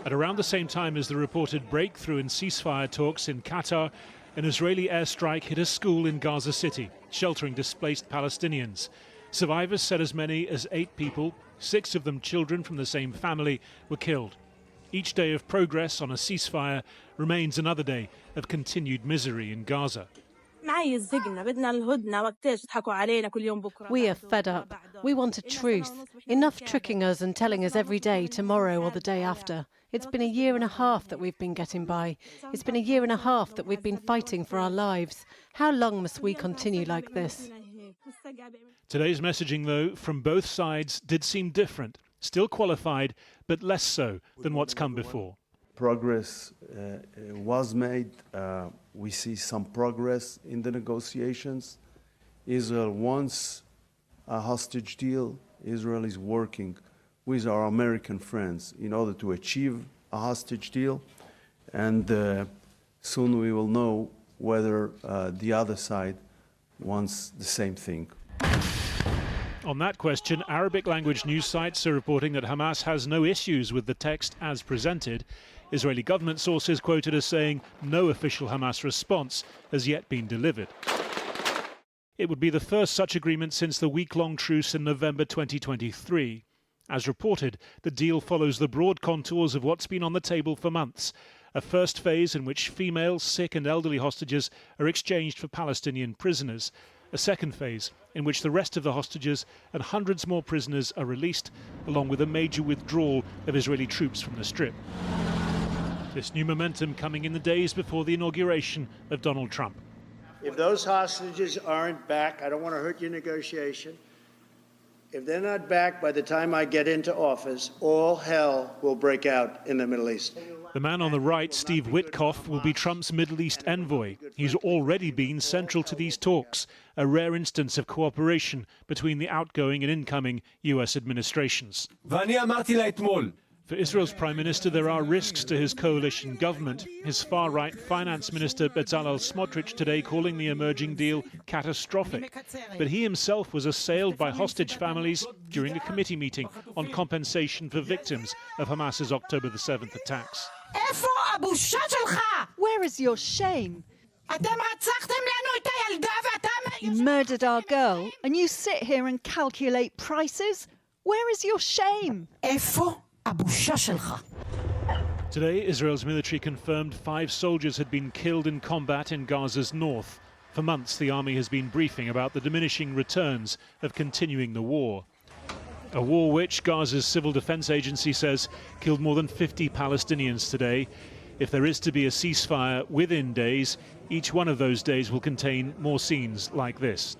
At around the same time as the reported breakthrough in ceasefire talks in Qatar, an Israeli airstrike hit a school in Gaza City, sheltering displaced Palestinians. Survivors said as many as 8 people, 6 of them children from the same family, were killed. Each day of progress on a ceasefire remains another day of continued misery in Gaza. We are fed up. We want a truce. Enough tricking us and telling us every day, tomorrow or the day after. It's been a year and a half that we've been getting by. It's been a year and a half that we've been fighting for our lives. How long must we continue like this? Today's messaging, though, from both sides did seem different, still qualified, but less so than what's come before. Progress was made. We see some progress in the negotiations. Israel wants a hostage deal. Israel is working with our American friends in order to achieve a hostage deal. And soon we will know whether the other side wants the same thing. On that question, Arabic language news sites are reporting that Hamas has no issues with the text as presented. Israeli government sources quoted as saying no official Hamas response has yet been delivered. It would be the first such agreement since the week-long truce in November 2023. As reported, the deal follows the broad contours of what's been on the table for months. A first phase in which female, sick and elderly hostages are exchanged for Palestinian prisoners. A second phase in which the rest of the hostages and hundreds more prisoners are released, along with a major withdrawal of Israeli troops from the Strip. This new momentum coming in the days before the inauguration of Donald Trump. If those hostages aren't back, I don't want to hurt your negotiation. If they're not back by the time I get into office, all hell will break out in the Middle East. The man on the right, Steve Witkoff, will be Trump's Middle East envoy. He's already been central to these talks, a rare instance of cooperation between the outgoing and incoming US administrations. For Israel's Prime Minister, there are risks to his coalition government. His far-right Finance Minister Bezalel Smotrich today calling the emerging deal catastrophic. But he himself was assailed by hostage families during a committee meeting on compensation for victims of Hamas's October the 7th attacks. Where is your shame? You murdered our girl and you sit here and calculate prices? Where is your shame? Today, Israel's military confirmed 5 soldiers had been killed in combat in Gaza's north. For months, the army has been briefing about the diminishing returns of continuing the war. A war which, Gaza's Civil Defense Agency says, killed more than 50 Palestinians today. If there is to be a ceasefire within days, each one of those days will contain more scenes like this.